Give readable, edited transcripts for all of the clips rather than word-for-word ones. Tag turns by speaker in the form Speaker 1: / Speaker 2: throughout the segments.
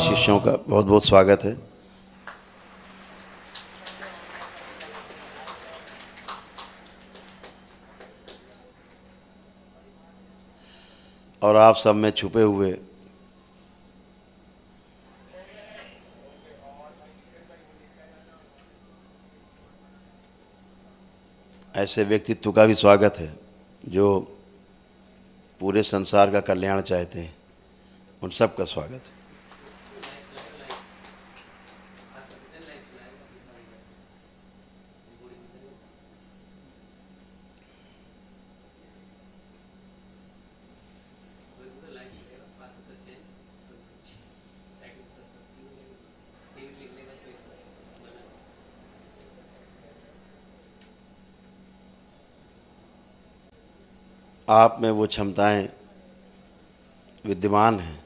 Speaker 1: शिष्यों का बहुत बहुत स्वागत है। और आप सब में छुपे हुए ऐसे व्यक्तित्व का भी स्वागत है जो पूरे संसार का कल्याण चाहते हैं। उन सब का स्वागत है। आप में वो क्षमताएं विद्यमान हैं।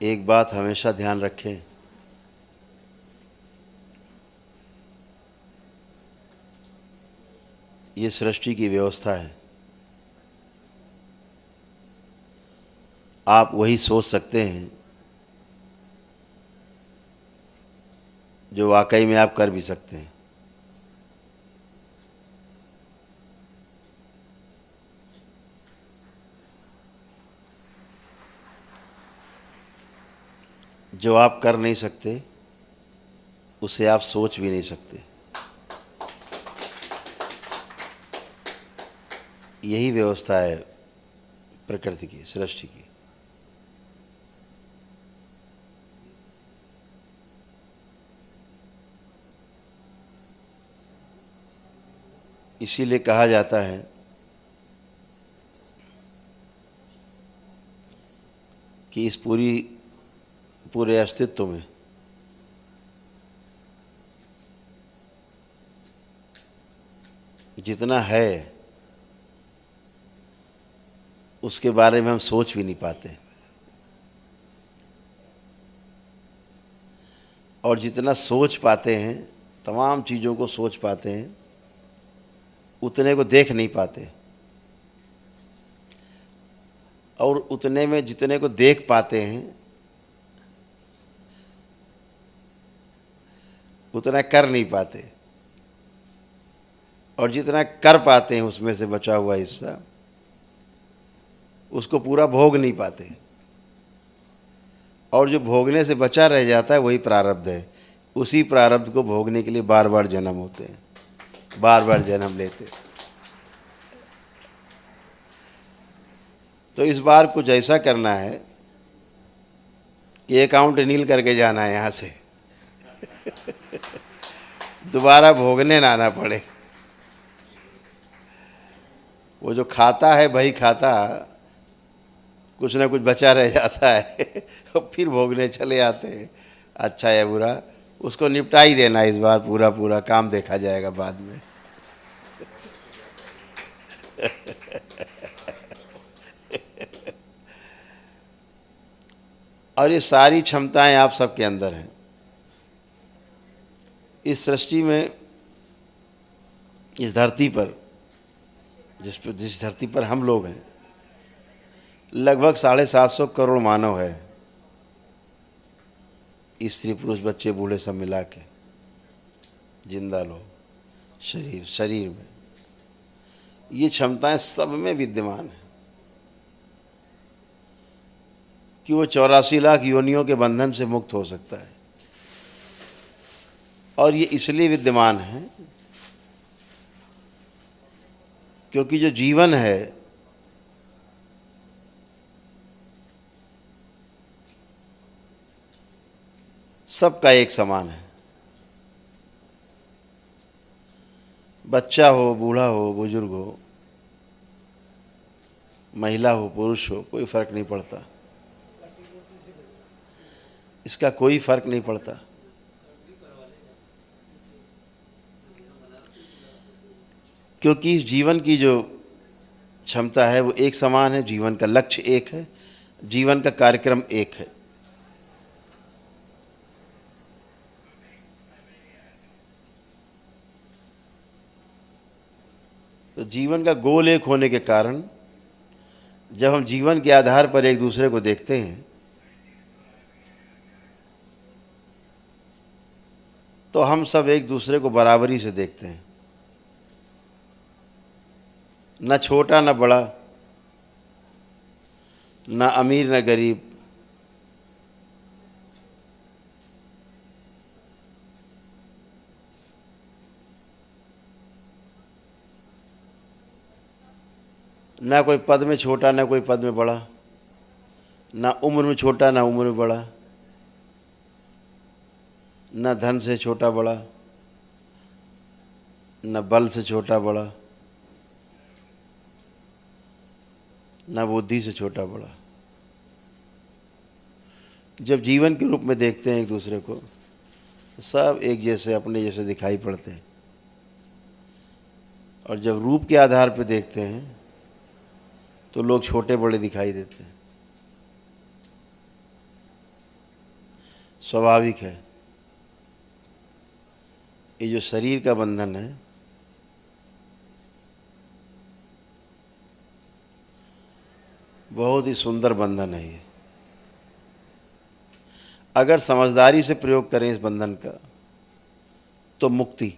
Speaker 1: एक बात हमेशा ध्यान रखें, ये सृष्टि की व्यवस्था है। आप वही सोच सकते हैं जो वाकई में आप कर भी सकते हैं। जो आप कर नहीं सकते उसे आप सोच भी नहीं सकते। यही व्यवस्था है प्रकृति की, सृष्टि की। इसीलिए कहा जाता है कि इस पूरे अस्तित्व में जितना है उसके बारे में हम सोच भी नहीं पाते, और जितना सोच पाते हैं, तमाम चीज़ों को सोच पाते हैं, उतने को देख नहीं पाते। और उतने में जितने को देख पाते हैं उतना कर नहीं पाते, और जितना कर पाते हैं उसमें से बचा हुआ हिस्सा उसको पूरा भोग नहीं पाते। और जो भोगने से बचा रह जाता है वही प्रारब्ध है। उसी प्रारब्ध को भोगने के लिए बार बार जन्म होते हैं, बार बार जन्म लेते। तो इस बार कुछ ऐसा करना है कि अकाउंट नील करके जाना है यहाँ से दोबारा भोगने ना आना पड़े। वो जो खाता है वही खाता, कुछ ना कुछ बचा रह जाता है और फिर भोगने चले आते हैं। अच्छा या बुरा उसको निपटा ही देना इस बार, पूरा पूरा काम देखा जाएगा बाद में और ये सारी क्षमताएं आप सबके अंदर हैं। इस सृष्टि में, इस धरती पर, जिस धरती पर हम लोग हैं, लगभग 750 करोड़ मानव है। स्त्री पुरुष बच्चे बूढ़े सब मिला के, जिंदा लोग शरीर में ये क्षमताएं सब में विद्यमान है कि वो 84 लाख योनियों के बंधन से मुक्त हो सकता है। और ये इसलिए विद्यमान है क्योंकि जो जीवन है सबका एक समान है। बच्चा हो, बूढ़ा हो, बुजुर्ग हो, महिला हो, पुरुष हो, कोई फर्क नहीं पड़ता। इसका कोई फर्क नहीं पड़ता। क्योंकि इस जीवन की जो क्षमता है वो एक समान है, जीवन का लक्ष्य एक है, जीवन का कार्यक्रम एक है। तो जीवन का गोल एक होने के कारण जब हम जीवन के आधार पर एक दूसरे को देखते हैं तो हम सब एक दूसरे को बराबरी से देखते हैं, न छोटा न बड़ा, न अमीर न गरीब। न कोई पद में छोटा न कोई पद में बड़ा, न उम्र में छोटा न उम्र में बड़ा, न धन से छोटा बड़ा, न बल से छोटा बड़ा, न बुद्धि से छोटा बड़ा। जब जीवन के रूप में देखते हैं एक दूसरे को, सब एक जैसे अपने जैसे दिखाई पड़ते हैं, और जब रूप के आधार पर देखते हैं तो लोग छोटे बड़े दिखाई देते हैं। स्वाभाविक है। ये जो शरीर का बंधन है, बहुत ही सुंदर बंधन है ये। अगर समझदारी से प्रयोग करें इस बंधन का तो मुक्ति,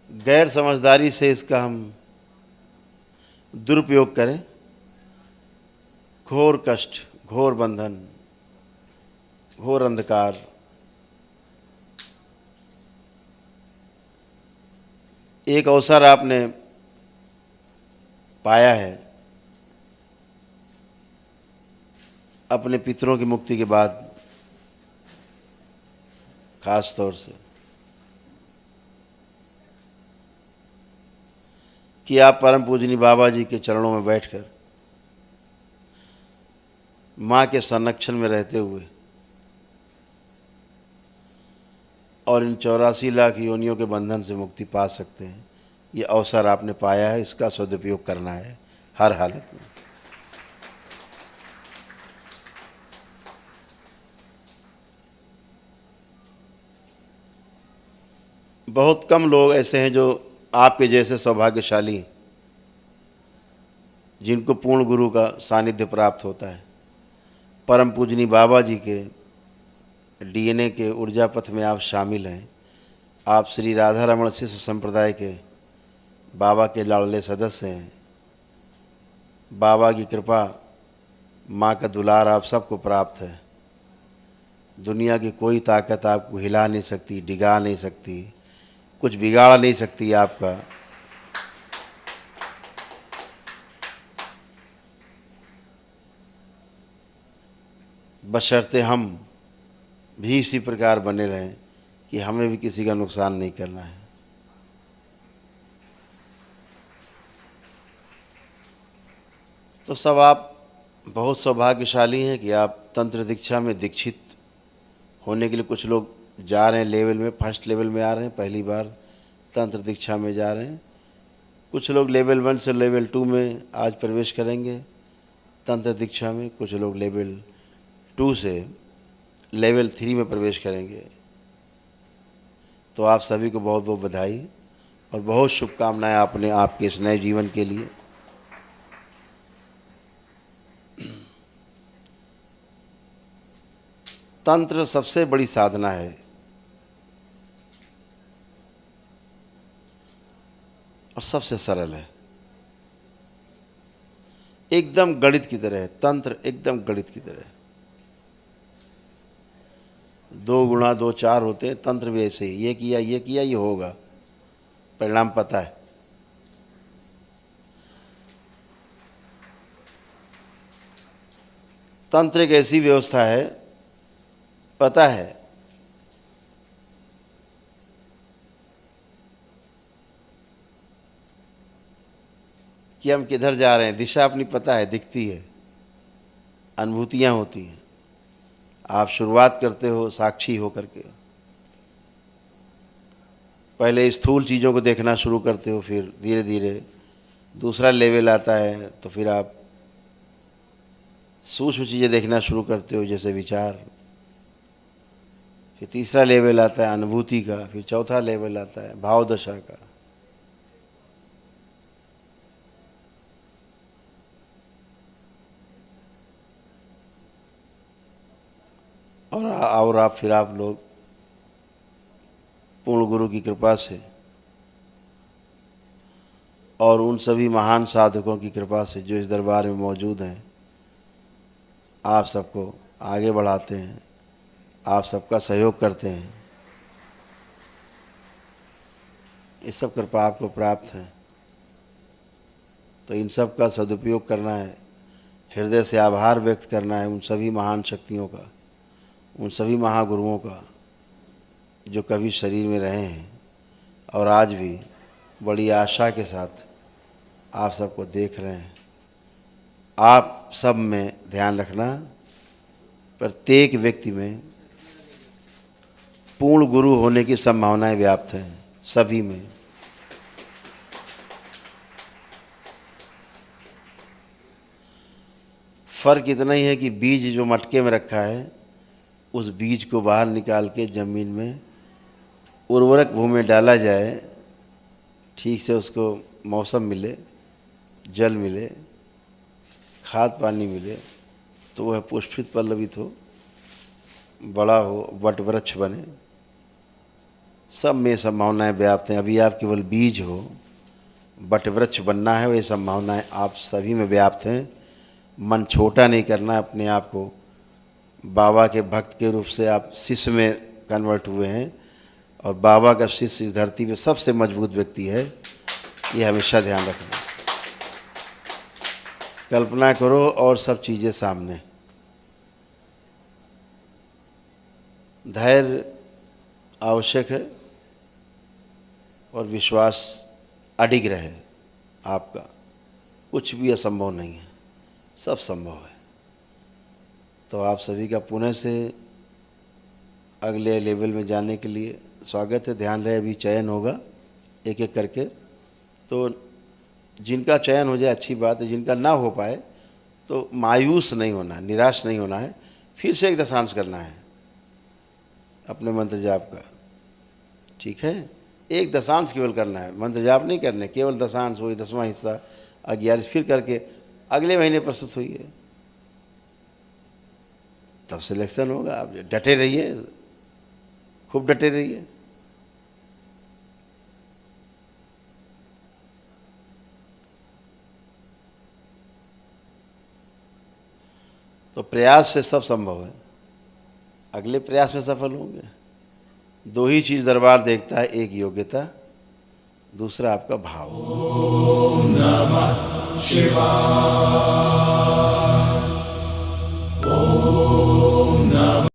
Speaker 1: गैर समझदारी से इसका हम दुरुपयोग करें, घोर कष्ट, घोर बंधन, घोर अंधकार। एक अवसर आपने पाया है अपने पितरों की मुक्ति के बाद, खास तौर से कि आप परम पूजनीय बाबा जी के चरणों में बैठकर माँ के संरक्षण में रहते हुए और इन 84 लाख योनियों के बंधन से मुक्ति पा सकते हैं। ये अवसर आपने पाया है, इसका सदुपयोग करना है हर हालत में। बहुत कम लोग ऐसे हैं जो आपके जैसे सौभाग्यशाली हैं, जिनको पूर्ण गुरु का सानिध्य प्राप्त होता है। परम पूजनीय बाबा जी के डीएनए के ऊर्जा पथ में आप शामिल हैं। आप श्री राधा रमण शिष्य संप्रदाय के बाबा के लाडले सदस्य हैं। बाबा की कृपा, माँ का दुलार आप सबको प्राप्त है। दुनिया की कोई ताकत आपको हिला नहीं सकती, डिगा नहीं सकती, कुछ बिगाड़ नहीं सकती आपका। बशर्ते हम भी इसी प्रकार बने रहें कि हमें भी किसी का नुकसान नहीं करना है। तो सब आप बहुत सौभाग्यशाली हैं कि आप तंत्र दीक्षा में दीक्षित होने के लिए, कुछ लोग जा रहे हैं लेवल में, फर्स्ट लेवल में आ रहे हैं, पहली बार तंत्र दीक्षा में जा रहे हैं। कुछ लोग लेवल 1 से लेवल 2 में आज प्रवेश करेंगे तंत्र दीक्षा में। कुछ लोग लेवल 2 से लेवल 3 में प्रवेश करेंगे। तो आप सभी को बहुत बहुत बधाई और बहुत शुभकामनाएं आपने आपके इस नए जीवन के लिए। तंत्र सबसे बड़ी साधना है और सबसे सरल है, एकदम गणित की तरह है। तंत्र एकदम गणित की तरह है। 2 गुणा 2 4 होते हैं, तंत्र भी ऐसे ही, ये किया ये होगा, परिणाम पता है। तंत्र एक ऐसी व्यवस्था है, पता है कि हम किधर जा रहे हैं, दिशा अपनी पता है, दिखती है, अनुभूतियाँ होती हैं। आप शुरुआत करते हो साक्षी हो करके, पहले स्थूल चीज़ों को देखना शुरू करते हो, फिर धीरे धीरे दूसरा लेवल आता है, तो फिर आप सूक्ष्म चीज़ें देखना शुरू करते हो, जैसे विचार, फिर तीसरा लेवल आता है अनुभूति का, फिर चौथा लेवल आता है भाव दशा का। और आप लोग पूर्ण गुरु की कृपा से और उन सभी महान साधकों की कृपा से जो इस दरबार में मौजूद हैं, आप सबको आगे बढ़ाते हैं, आप सबका सहयोग करते हैं। इस सब कृपा आपको प्राप्त है, तो इन सब का सदुपयोग करना है, हृदय से आभार व्यक्त करना है उन सभी महान शक्तियों का, उन सभी महागुरुओं का जो कभी शरीर में रहे हैं और आज भी बड़ी आशा के साथ आप सबको देख रहे हैं। आप सब में ध्यान रखना, प्रत्येक व्यक्ति में पूर्ण गुरु होने की संभावनाएं व्याप्त हैं, सभी में। फर्क इतना ही है कि बीज जो मटके में रखा है, उस बीज को बाहर निकाल के ज़मीन में उर्वरक भूमि में डाला जाए, ठीक से उसको मौसम मिले, जल मिले, खाद पानी मिले, तो वह पुष्पित पल्लवित हो, बड़ा हो, वट वृक्ष बने। सब में संभावनाएं व्याप्त हैं। अभी आप केवल बीज हो, वट वृक्ष बनना है, वे संभावनाएं आप सभी में व्याप्त हैं। मन छोटा नहीं करना, अपने आप को बाबा के भक्त के रूप से आप शिष्य में कन्वर्ट हुए हैं, और बाबा का शिष्य इस धरती पे सबसे मजबूत व्यक्ति है, ये हमेशा ध्यान रखना। कल्पना करो और सब चीज़ें सामने। धैर्य आवश्यक है और विश्वास अडिग रहे आपका। कुछ भी असंभव नहीं है, सब संभव है। तो आप सभी का पुनः से अगले लेवल में जाने के लिए स्वागत है। ध्यान रहे, अभी चयन होगा एक एक करके, तो जिनका चयन हो जाए अच्छी बात है, जिनका ना हो पाए तो मायूस नहीं होना, निराश नहीं होना है, फिर से एक दशांश करना है अपने मंत्र जाप का, ठीक है। एक दशांश केवल करना है, मंत्र जाप नहीं करने, केवल दशांश हो, 10वां हिस्सा 11 फिर करके अगले महीने प्रस्तुत हुई है, तब सिलेक्शन होगा। आप डटे रहिए, खूब डटे रहिए। तो प्रयास से सब संभव है, अगले प्रयास में सफल होंगे। दो ही चीज दरबार देखता है, एक योग्यता, दूसरा आपका भाव। ओम नमः शिवाय।